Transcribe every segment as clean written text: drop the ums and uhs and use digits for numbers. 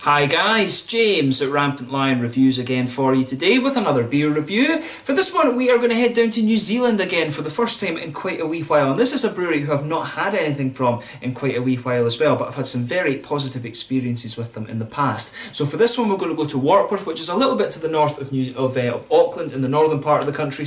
Hi guys, James at Rampant Lion Reviews again for you today with another beer review. For this one we are going to head down to New Zealand again for the first time in quite a wee while, and this is a brewery who I've not had anything from in quite a wee while as well, but I've had some very positive experiences with them in the past. So for this one we're going to go to Warkworth, which is a little bit to the north of Auckland, in the northern part of the country,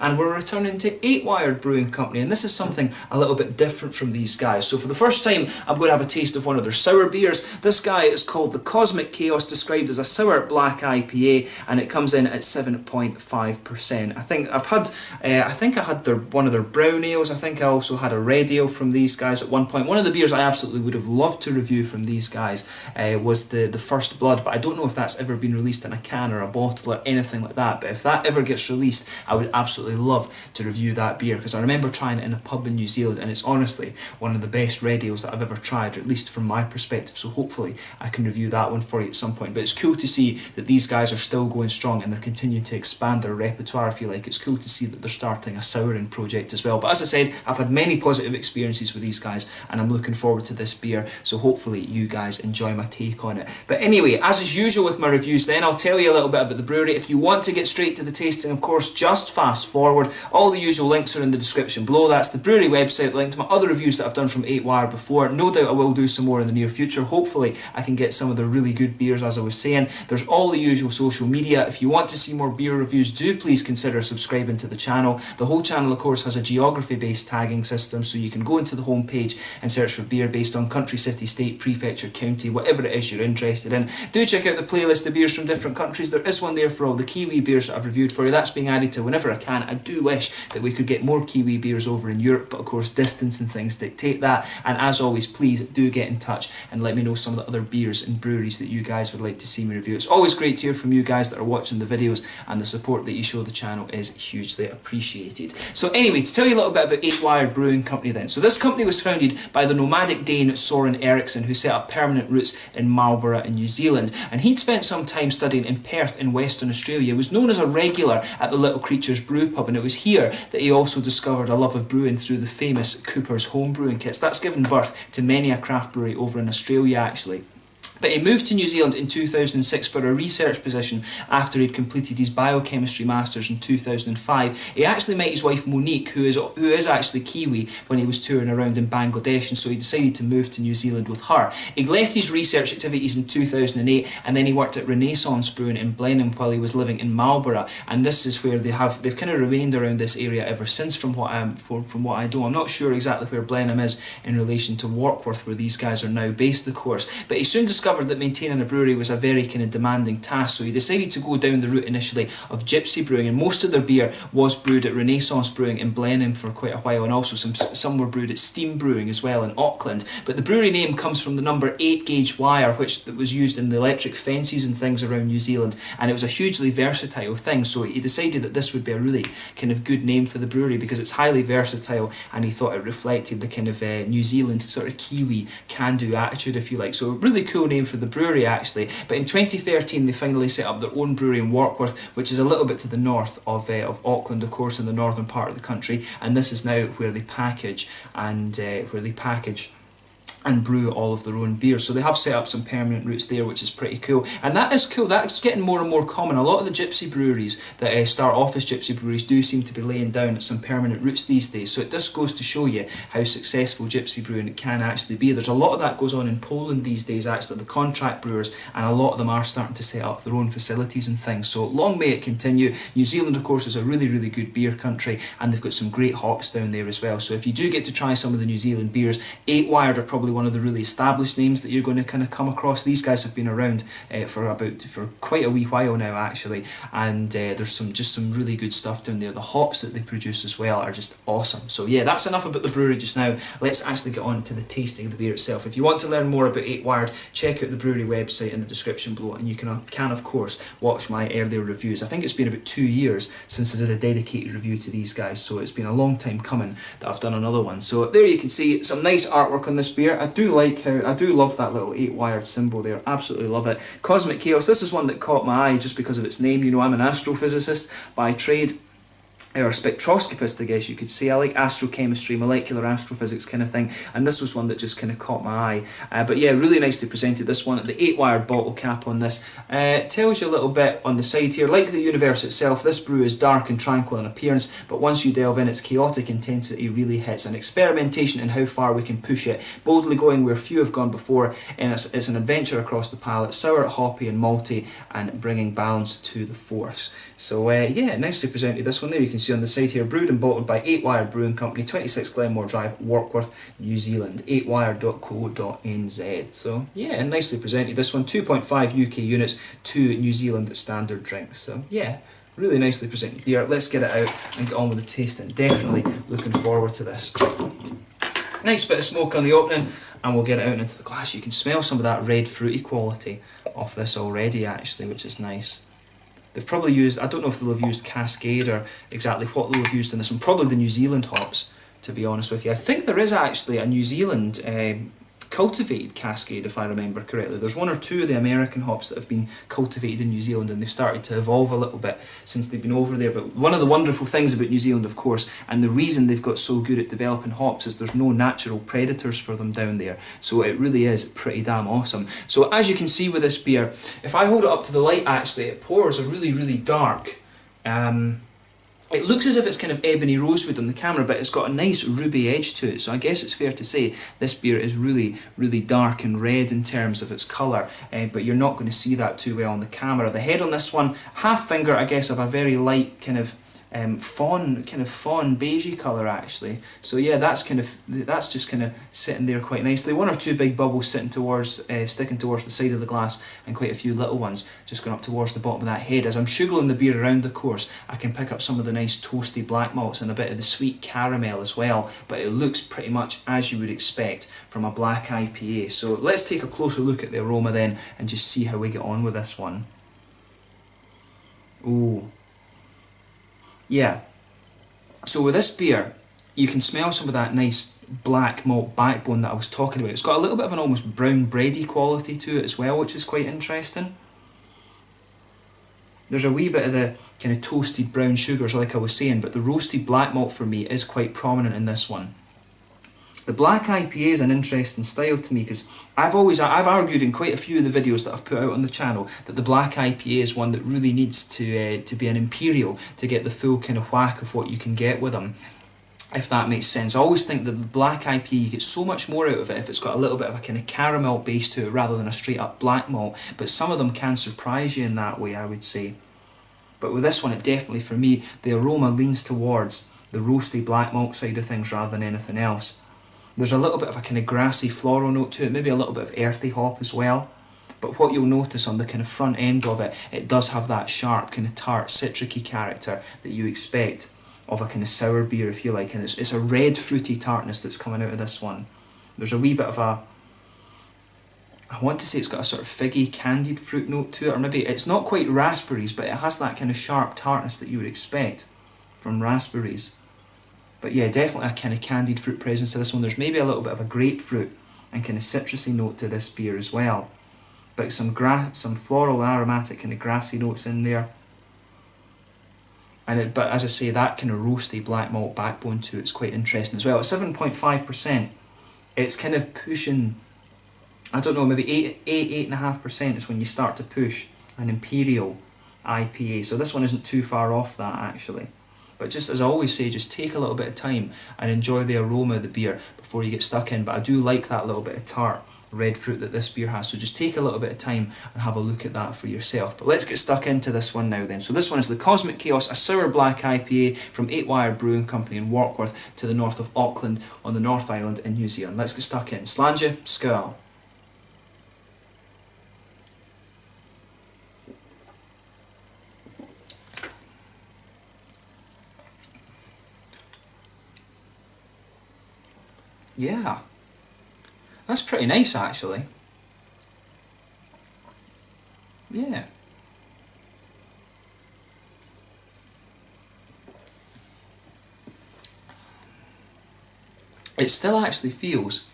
and we're returning to Wired Brewing Company, and this is something a little bit different from these guys. So for the first time I'm going to have a taste of one of their sour beers. This guy is called the Cosmic Chaos, described as a sour black IPA, and it comes in at 7.5%. I think I had one of their brown ales. I think I also had a red ale from these guys at one point. One of the beers I absolutely would have loved to review from these guys was the First Blood, but I don't know if that's ever been released in a can or a bottle or anything like that. But if that ever gets released, I would absolutely love to review that beer, because I remember trying it in a pub in New Zealand, and it's honestly one of the best red ales that I've ever tried, or at least from my perspective. So hopefully I can review that one for you at some point. But it's cool to see that these guys are still going strong and they're continuing to expand their repertoire, if you like. It's cool to see that they're starting a souring project as well. But as I said, I've had many positive experiences with these guys and I'm looking forward to this beer, so hopefully you guys enjoy my take on it. But anyway, as is usual with my reviews then, I'll tell you a little bit about the brewery. If you want to get straight to the tasting, of course, just fast forward. All the usual links are in the description below. That's the brewery website, the link to my other reviews that I've done from 8Wire before. No doubt I will do some more in the near future. Hopefully I can get some of the really good beers, as I was saying. There's all the usual social media. If you want to see more beer reviews, do please consider subscribing to the channel. The whole channel, of course, has a geography-based tagging system, so you can go into the home page and search for beer based on country, city, state, prefecture, county, whatever it is you're interested in. Do check out the playlist of beers from different countries. There is one there for all the Kiwi beers that I've reviewed for you. That's being added to whenever I can. I do wish that we could get more Kiwi beers over in Europe, but of course distance and things dictate that. And as always, please do get in touch and let me know some of the other beers and breweries that you guys would like to see me review. It's always great to hear from you guys that are watching the videos, and the support that you show the channel is hugely appreciated. So anyway, to tell you a little bit about 8Wire Brewing Company then. So this company was founded by the nomadic Dane Soren Eriksson, who set up permanent roots in Marlborough in New Zealand, and he'd spent some time studying in Perth in Western Australia. He was known as a regular at the Little Creatures brew pub, and it was here that he also discovered a love of brewing through the famous Cooper's home brewing kits. That's given birth to many a craft brewery over in Australia actually. But he moved to New Zealand in 2006 for a research position after he'd completed his biochemistry masters in 2005. He actually met his wife Monique, who is actually Kiwi, when he was touring around in Bangladesh, and so he decided to move to New Zealand with her. He left his research activities in 2008, and then he worked at Renaissance Brewing in Blenheim while he was living in Marlborough, and this is where they've kind of remained around this area ever since, from what I know. I'm not sure exactly where Blenheim is in relation to Warkworth, where these guys are now based, of course, but he soon discovered that maintaining a brewery was a very kind of demanding task, so he decided to go down the route initially of gypsy brewing, and most of their beer was brewed at Renaissance Brewing in Blenheim for quite a while, and also some were brewed at Steam Brewing as well in Auckland. But the brewery name comes from the number 8 gauge wire, which was used in the electric fences and things around New Zealand, and it was a hugely versatile thing, so he decided that this would be a really kind of good name for the brewery because it's highly versatile, and he thought it reflected the kind of New Zealand sort of Kiwi can-do attitude, if you like. So a really cool name for the brewery actually. But in 2013 they finally set up their own brewery in Warkworth, which is a little bit to the north of Auckland, of course, in the northern part of the country, and this is now where they package and brew all of their own beer. So they have set up some permanent roots there, which is pretty cool. And that is cool. That's getting more and more common. A lot of the gypsy breweries that start off as gypsy breweries do seem to be laying down some permanent roots these days. So it just goes to show you how successful gypsy brewing can actually be. There's a lot of that goes on in Poland these days, actually, the contract brewers, and a lot of them are starting to set up their own facilities and things. So long may it continue. New Zealand, of course, is a really, really good beer country, and they've got some great hops down there as well. So if you do get to try some of the New Zealand beers, 8Wired are probably one of the really established names that you're going to kind of come across. These guys have been around for quite a wee while now actually, and there's some really good stuff down there. The hops that they produce as well are just awesome. So yeah, that's enough about the brewery just now. Let's actually get on to the tasting of the beer itself. If you want to learn more about 8Wired, check out the brewery website in the description below, and you can of course watch my earlier reviews. I think it's been about 2 years since I did a dedicated review to these guys, so it's been a long time coming that I've done another one. So there you can see some nice artwork on this beer. I do love that little 8-wired symbol there, absolutely love it. Cosmic Chaos, this is one that caught my eye just because of its name. You know, I'm an astrophysicist by trade, or spectroscopist, I guess you could say. I like astrochemistry, molecular astrophysics kind of thing, and this was one that just kind of caught my eye. But yeah, really nicely presented, this one. The 8-wired bottle cap on this tells you a little bit on the side here. Like the universe itself, this brew is dark and tranquil in appearance, but once you delve in, its chaotic intensity really hits. An experimentation in how far we can push it, boldly going where few have gone before, and it's an adventure across the palate, sour, hoppy and malty, and bringing balance to the force. So yeah, nicely presented, this one there. You can see on the side here, brewed and bottled by 8-Wired Brewing Company, 26 Glenmore Drive, Warkworth, New Zealand, 8wired.co.nz. So yeah, nicely presented, this one. 2.5 UK units, 2 New Zealand standard drinks. So yeah, really nicely presented here. Let's get it out and get on with the tasting. Definitely looking forward to this. Nice bit of smoke on the opening, and we'll get it out into the glass. You can smell some of that red fruity quality off this already actually, which is nice. They've probably used, I don't know if they'll have used Cascade or exactly what they'll have used in this one, probably the New Zealand hops, to be honest with you. I think there is actually a New Zealand cultivated Cascade, if I remember correctly. There's one or two of the American hops that have been cultivated in New Zealand, and they've started to evolve a little bit since they've been over there. But one of the wonderful things about New Zealand, of course, and the reason they've got so good at developing hops, is there's no natural predators for them down there. So it really is pretty damn awesome. So as you can see with this beer, if I hold it up to the light, actually, it pours a really, really dark, it looks as if it's kind of ebony rosewood on the camera, but it's got a nice ruby edge to it. So I guess it's fair to say this beer is really, really dark and red in terms of its colour, but you're not going to see that too well on the camera. The head on this one, half finger, I guess, of a very light kind of fawn beigey colour actually. So yeah, that's just kind of sitting there quite nicely. One or two big bubbles sitting towards, sticking towards the side of the glass, and quite a few little ones just going up towards the bottom of that head. As I'm sugaring the beer around the course, I can pick up some of the nice toasty black malts and a bit of the sweet caramel as well, but it looks pretty much as you would expect from a black IPA. So let's take a closer look at the aroma then and just see how we get on with this one. Ooh. Yeah, so with this beer, you can smell some of that nice black malt backbone that I was talking about. It's got a little bit of an almost brown bready quality to it as well, which is quite interesting. There's a wee bit of the kind of toasted brown sugars like I was saying, but the roasted black malt for me is quite prominent in this one. The black IPA is an interesting style to me, because I've argued in quite a few of the videos that I've put out on the channel that the black IPA is one that really needs to be an imperial to get the full kind of whack of what you can get with them, if that makes sense. I always think that the black IPA, you get so much more out of it if it's got a little bit of a kind of caramel base to it rather than a straight up black malt, but some of them can surprise you in that way, I would say. But with this one, it definitely, for me, the aroma leans towards the roasty black malt side of things rather than anything else. There's a little bit of a kind of grassy floral note to it, maybe a little bit of earthy hop as well. But what you'll notice on the kind of front end of it, it does have that sharp kind of tart, citricy character that you expect of a kind of sour beer, if you like. And it's a red fruity tartness that's coming out of this one. There's a wee bit of a, I want to say it's got a sort of figgy, candied fruit note to it, or maybe it's not quite raspberries, but it has that kind of sharp tartness that you would expect from raspberries. But yeah, definitely a kind of candied fruit presence to this one. There's maybe a little bit of a grapefruit and kind of citrusy note to this beer as well. But some floral aromatic kind of grassy notes in there. And but as I say, that kind of roasty black malt backbone to it's quite interesting as well. At 7.5%, it's kind of pushing, I don't know, maybe 8.5% is when you start to push an imperial IPA. So this one isn't too far off that actually. But just as I always say, just take a little bit of time and enjoy the aroma of the beer before you get stuck in. But I do like that little bit of tart red fruit that this beer has, so just take a little bit of time and have a look at that for yourself. But let's get stuck into this one now then. So this one is the Cosmic Chaos, a sour black IPA from 8-Wired Brewing Company in Warkworth to the north of Auckland on the North Island in New Zealand. Let's get stuck in. Slàinte, skål. Yeah, that's pretty nice actually. Yeah. It still actually feels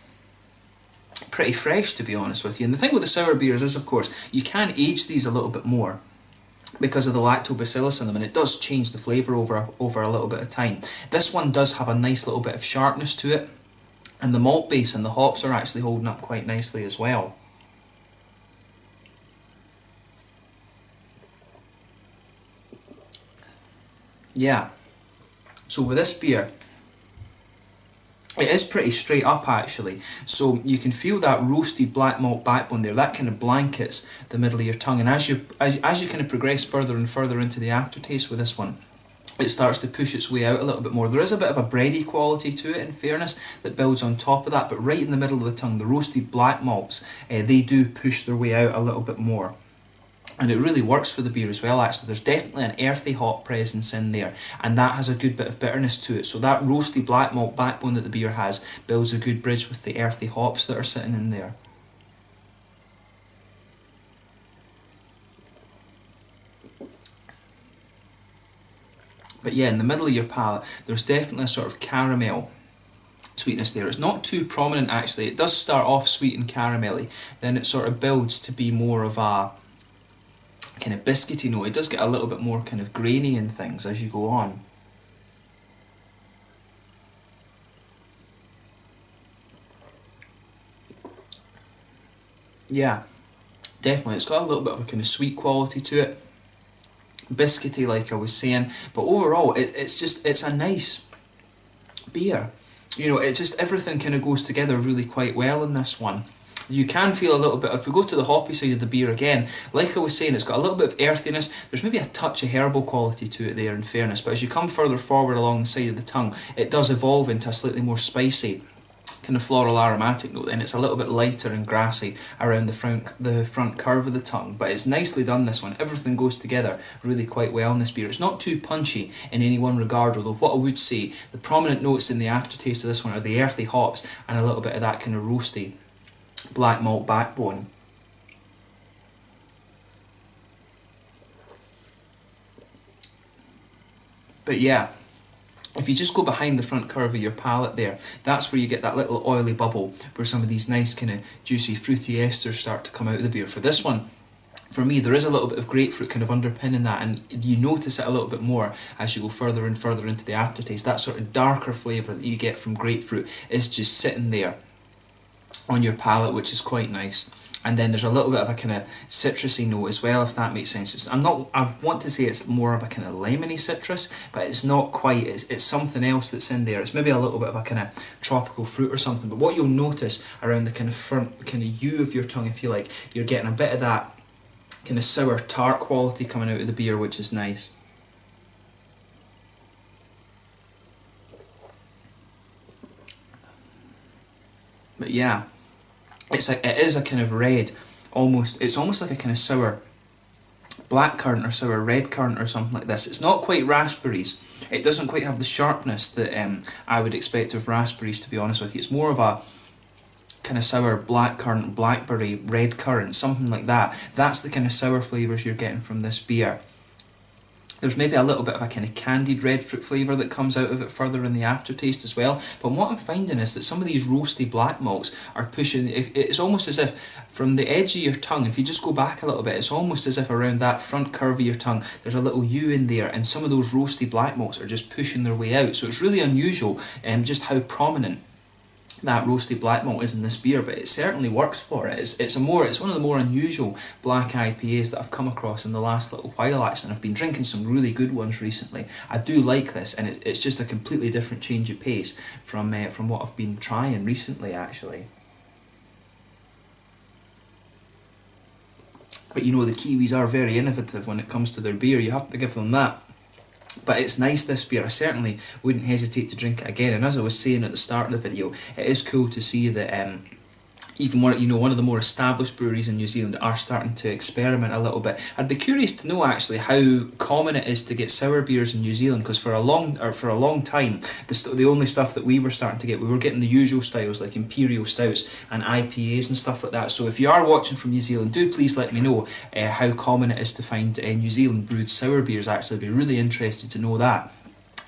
pretty fresh, to be honest with you. And the thing with the sour beers is, of course, you can age these a little bit more. because of the lactobacillus in them, and it does change the flavour over a little bit of time. This one does have a nice little bit of sharpness to it, and the malt base and the hops are actually holding up quite nicely as well. Yeah, so with this beer, it is pretty straight up actually, so you can feel that roasty black malt backbone there, that kind of blankets the middle of your tongue, and as you kind of progress further and further into the aftertaste with this one, it starts to push its way out a little bit more. There is a bit of a bready quality to it, in fairness, that builds on top of that, but right in the middle of the tongue, the roasty black malts, they do push their way out a little bit more. And it really works for the beer as well actually. There's definitely an earthy hop presence in there, and that has a good bit of bitterness to it. So that roasty black malt backbone that the beer has builds a good bridge with the earthy hops that are sitting in there. But yeah, in the middle of your palate, there's definitely a sort of caramel sweetness there. It's not too prominent actually. It does start off sweet and caramelly, then it sort of builds to be more of a kind of biscuity note. It does get a little bit more kind of grainy in things as you go on. Yeah, definitely. It's got a little bit of a kind of sweet quality to it, biscuity like I was saying, but overall it's a nice beer. You know, it just, everything kind of goes together really quite well in this one. You can feel a little bit, if we go to the hoppy side of the beer again, like I was saying, it's got a little bit of earthiness, there's maybe a touch of herbal quality to it there in fairness, but as you come further forward along the side of the tongue, it does evolve into a slightly more spicy, kind of floral aromatic note, and it's a little bit lighter and grassy around the front curve of the tongue, but it's nicely done this one. Everything goes together really quite well in this beer. It's not too punchy in any one regard, although what I would say, the prominent notes in the aftertaste of this one are the earthy hops and a little bit of that kind of roasty black malt backbone. But yeah, if you just go behind the front curve of your palate there, that's where you get that little oily bubble where some of these nice kind of juicy fruity esters start to come out of the beer. For this one, for me, there is a little bit of grapefruit kind of underpinning that, and you notice it a little bit more as you go further and further into the aftertaste. That sort of darker flavour that you get from grapefruit is just sitting there on your palate, which is quite nice. And then there's a little bit of a kind of citrusy note as well, if that makes sense. I want to say it's more of a kind of lemony citrus, but it's not quite. It's something else that's in there. It's maybe a little bit of a kind of tropical fruit or something. But what you'll notice around the kind of front kind of U of your tongue, if you like, you're getting a bit of that kind of sour tart quality coming out of the beer, which is nice. But yeah, it is a kind of red, it's almost like a kind of sour blackcurrant or sour red currant or something like this. It's not quite raspberries. It doesn't quite have the sharpness that I would expect of raspberries, to be honest with you. It's more of a kind of sour blackcurrant, blackberry, red currant, something like that. That's the kind of sour flavours you're getting from this beer. There's maybe a little bit of a kind of candied red fruit flavour that comes out of it further in the aftertaste as well. But what I'm finding is that some of these roasty black malts are pushing, it's almost as if from the edge of your tongue, if you just go back a little bit, it's almost as if around that front curve of your tongue, there's a little U in there, and some of those roasty black malts are just pushing their way out. So it's really unusual just how prominent that roasty black malt is in this beer, but it certainly works for it. It's one of the more unusual black IPAs that I've come across in the last little while actually, and I've been drinking some really good ones recently. I do like this, and it's just a completely different change of pace from what I've been trying recently actually. But you know, the Kiwis are very innovative when it comes to their beer, you have to give them that. But it's nice, this beer. I certainly wouldn't hesitate to drink it again. And as I was saying at the start of the video, it is cool to see that even one of the more established breweries in New Zealand are starting to experiment a little bit. I'd be curious to know actually how common it is to get sour beers in New Zealand, because for a long time, the only stuff that we were starting to get, we were getting the usual styles like imperial stouts and IPAs and stuff like that. So if you are watching from New Zealand, do please let me know how common it is to find New Zealand brewed sour beers. Actually, I'd be really interested to know that.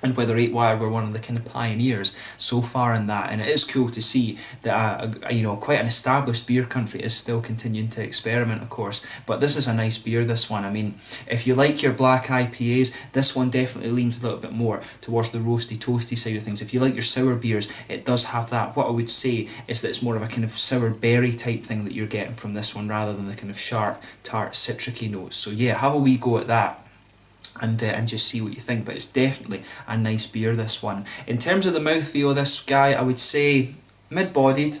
and whether 8Wire were one of the kind of pioneers so far in that. And it is cool to see that you know, quite an established beer country is still continuing to experiment, of course. But this is a nice beer, this one. I mean, if you like your black IPAs, this one definitely leans a little bit more towards the roasty toasty side of things. If you like your sour beers, it does have that. What I would say is that it's more of a kind of sour berry type thing that you're getting from this one, rather than the kind of sharp, tart, citricy notes. So yeah, have a wee go at that. And just see what you think. But it's definitely a nice beer, this one. In terms of the mouthfeel of this guy, I would say mid-bodied.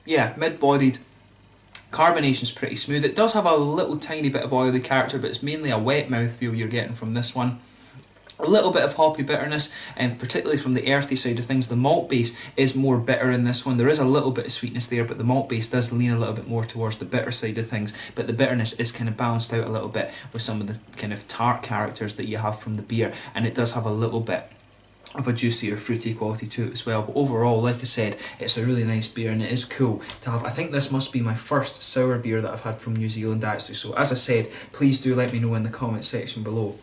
Yeah, mid-bodied. Carbonation's pretty smooth. It does have a little tiny bit of oily character, but it's mainly a wet mouthfeel you're getting from this one. A little bit of hoppy bitterness, and particularly from the earthy side of things. The malt base is more bitter in this one. There is a little bit of sweetness there, but the malt base does lean a little bit more towards the bitter side of things. But the bitterness is kind of balanced out a little bit with some of the kind of tart characters that you have from the beer, and it does have a little bit of a juicier fruity quality to it as well. But overall, like I said, it's a really nice beer, and it is cool to have. I think this must be my first sour beer that I've had from New Zealand, actually. So as I said, please do let me know in the comment section below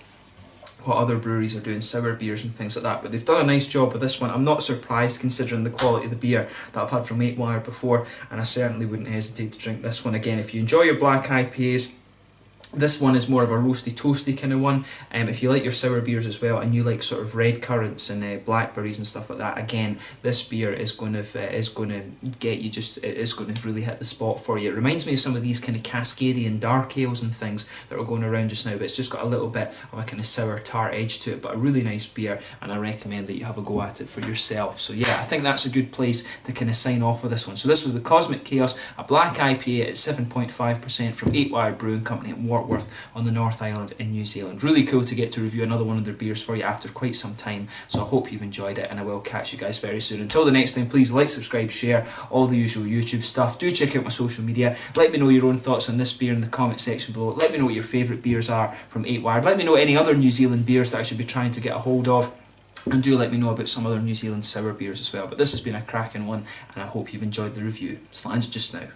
what other breweries are doing sour beers and things like that. But they've done a nice job with this one. I'm not surprised, considering the quality of the beer that I've had from 8Wire before, and I certainly wouldn't hesitate to drink this one again. If you enjoy your black IPAs, this one is more of a roasty toasty kind of one. If you like your sour beers as well, and you like sort of red currants and blackberries and stuff like that, again, this beer is going to get you, just, it is going to really hit the spot for you. It reminds me of some of these kind of Cascadian dark ales and things that are going around just now, but it's just got a little bit of a kind of sour tart edge to it. But a really nice beer, and I recommend that you have a go at it for yourself. So yeah, I think that's a good place to kind of sign off with this one. So this was the Cosmic Chaos, a black IPA at 7.5% from 8Wire Brewing Company at Warkworth on the North Island in New Zealand. Really cool to get to review another one of their beers for you after quite some time. So I hope you've enjoyed it, and I will catch you guys very soon. Until the next time, please like, subscribe, share, all the usual YouTube stuff. Do check out my social media. Let me know your own thoughts on this beer in the comment section below. Let me know what your favourite beers are from 8Wire. Let me know any other New Zealand beers that I should be trying to get a hold of. And do let me know about some other New Zealand sour beers as well. But this has been a cracking one, and I hope you've enjoyed the review. Slange just now.